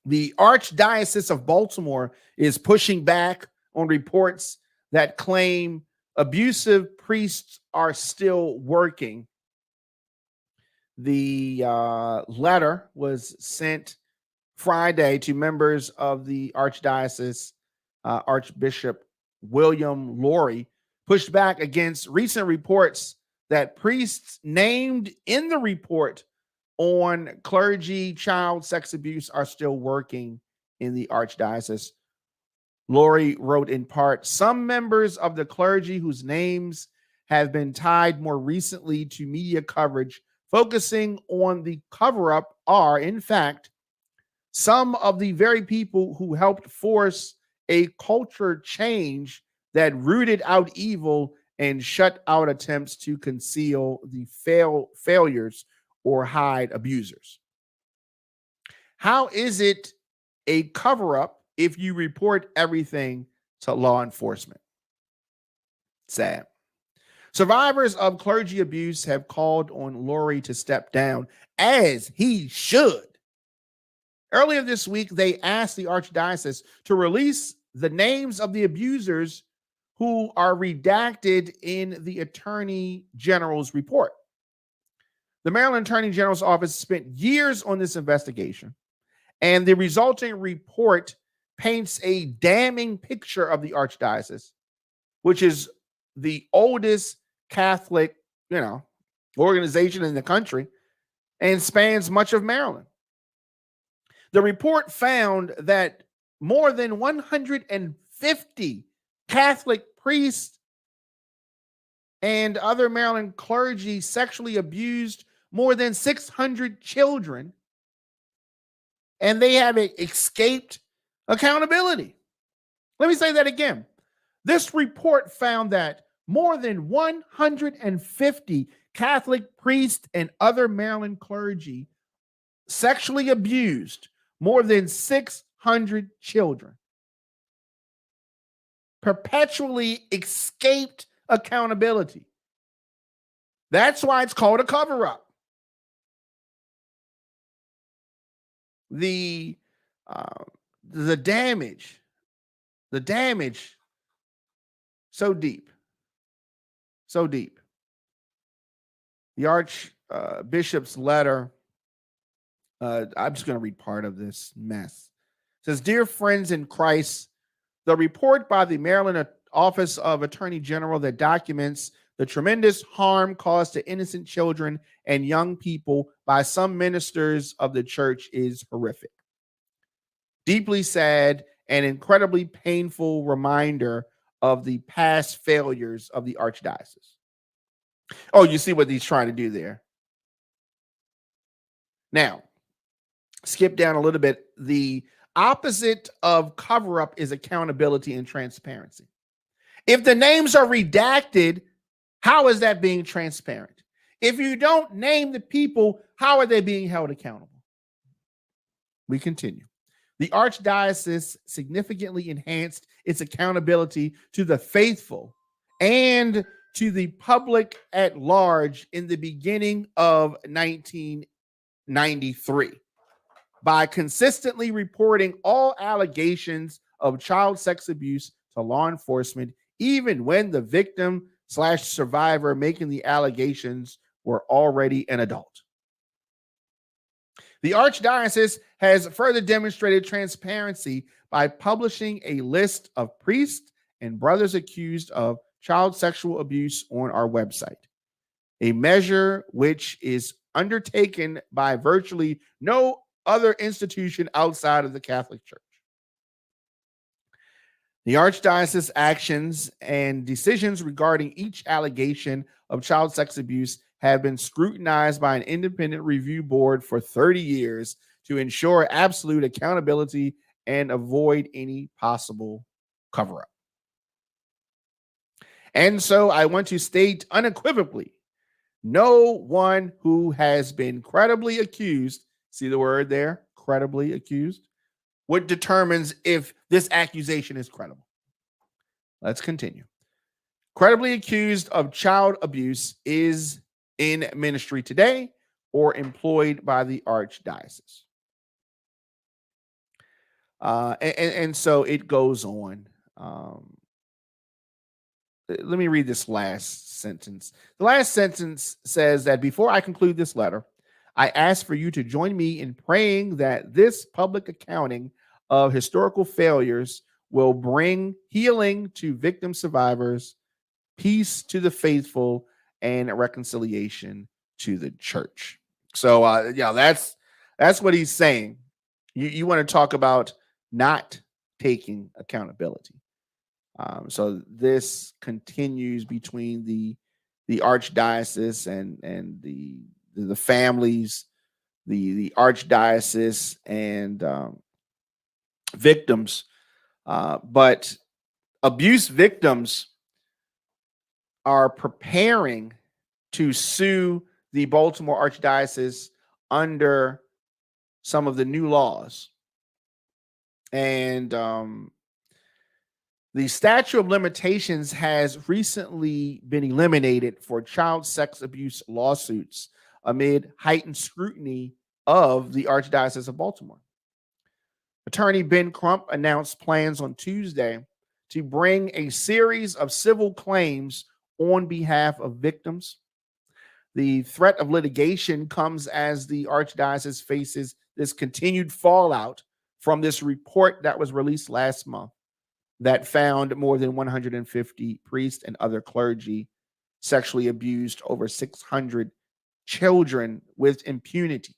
The Archdiocese of Baltimore is pushing back on reports that claim abusive priests are still working. The letter was sent Friday to members of the Archdiocese. Archbishop William Lowry pushed back against recent reports that priests named in the report on clergy child sex abuse are still working in the Archdiocese. Lowry wrote in part, some members of the clergy whose names have been tied more recently to media coverage focusing on the cover-up are, in fact, some of the very people who helped force a culture change that rooted out evil and shut out attempts to conceal the failures or hide abusers. How is it a cover-up if you report everything to law enforcement? Sad. Survivors of clergy abuse have called on Lowry to step down, as he should. Earlier this week, they asked the Archdiocese to release the names of the abusers who are redacted in the Attorney General's report. The Maryland Attorney General's office spent years on this investigation, and the resulting report paints a damning picture of the Archdiocese, which is the oldest Catholic, organization in the country and spans much of Maryland. The report found that more than 150 Catholic priests and other Maryland clergy sexually abused more than 600 children, and they have escaped accountability. Let me say that again. This report found that more than 150 Catholic priests and other Maryland clergy sexually abused more than 600 children, perpetually escaped accountability. That's why it's called a cover-up. The damage, so deep. The Archbishop's letter, I'm just going to read part of this mess. It says, dear friends in Christ, the report by the Maryland Office of Attorney General that documents the tremendous harm caused to innocent children and young people by some ministers of the church is horrific. Deeply sad and incredibly painful reminder of the past failures of the Archdiocese. Oh, you see what he's trying to do there. Now, skip down a little bit. The opposite of cover-up is accountability and transparency. If the names are redacted, how is that being transparent? If you don't name the people, how are they being held accountable? We continue. The Archdiocese significantly enhanced its accountability to the faithful and to the public at large in the beginning of 1993 by consistently reporting all allegations of child sex abuse to law enforcement, even when the victim/survivor making the allegations were already an adult. The Archdiocese has further demonstrated transparency by publishing a list of priests and brothers accused of child sexual abuse on our website, a measure which is undertaken by virtually no other institution outside of the Catholic Church. The Archdiocese actions and decisions regarding each allegation of child sex abuse have been scrutinized by an independent review board for 30 years to ensure absolute accountability and avoid any possible cover-up. And so I want to state unequivocally, no one who has been credibly accused, see the word there, credibly accused, what determines if this accusation is credible. Let's continue. Credibly accused of child abuse is in ministry today or employed by the Archdiocese. And so it goes on. Let me read this last sentence. The last sentence says that before I conclude this letter, I ask for you to join me in praying that this public accounting of historical failures will bring healing to victim survivors, peace to the faithful, and reconciliation to the church. So, yeah, that's what he's saying. You want to talk about not taking accountability. So this continues between the archdiocese and the families, the archdiocese and victims. But abuse victims are preparing to sue the Baltimore Archdiocese under some of the new laws. And the statute of limitations has recently been eliminated for child sex abuse lawsuits amid heightened scrutiny of the Archdiocese of Baltimore. Attorney Ben Crump announced plans on Tuesday to bring a series of civil claims on behalf of victims. The threat of litigation comes as the Archdiocese faces this continued fallout from this report that was released last month that found more than 150 priests and other clergy sexually abused over 600 children with impunity,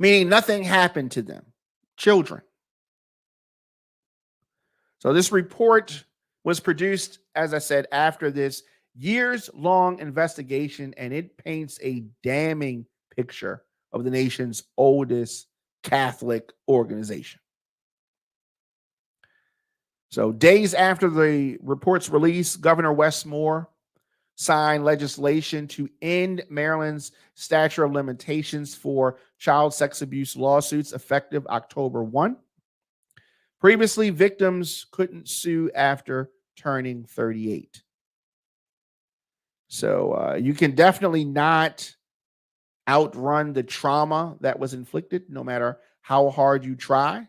meaning nothing happened to them, children. So this report was produced, as I said, after this years-long investigation, and it paints a damning picture of the nation's oldest Catholic organization. So days after the report's release, Governor Wes Moore signed legislation to end Maryland's statute of limitations for child sex abuse lawsuits effective October 1. Previously, victims couldn't sue after turning 38. So you can definitely not outrun the trauma that was inflicted, no matter how hard you try.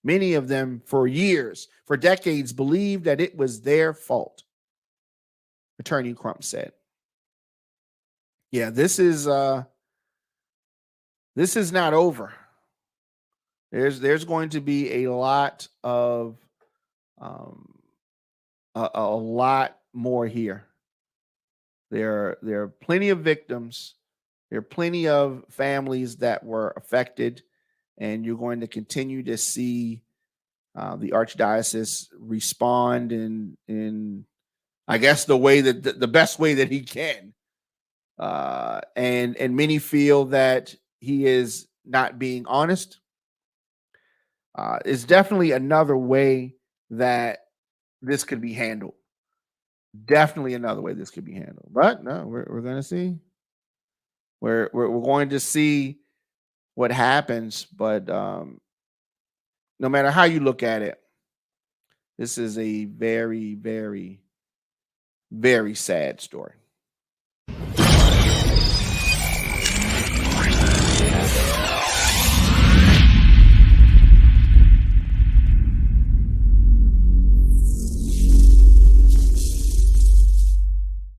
Many of them, for years, for decades, believed that it was their fault, Attorney Crump said. Yeah, this is not over. There's going to be a lot of a lot more here. There are plenty of victims. There are plenty of families that were affected, and you're going to continue to see the Archdiocese respond in I guess the way that the best way that he can. And many feel that he is not being honest. It's definitely another way that this could be handled. Definitely another way this could be handled. But no, we're going to see. We're going to see what happens. But no matter how you look at it, this is a very, very, very sad story.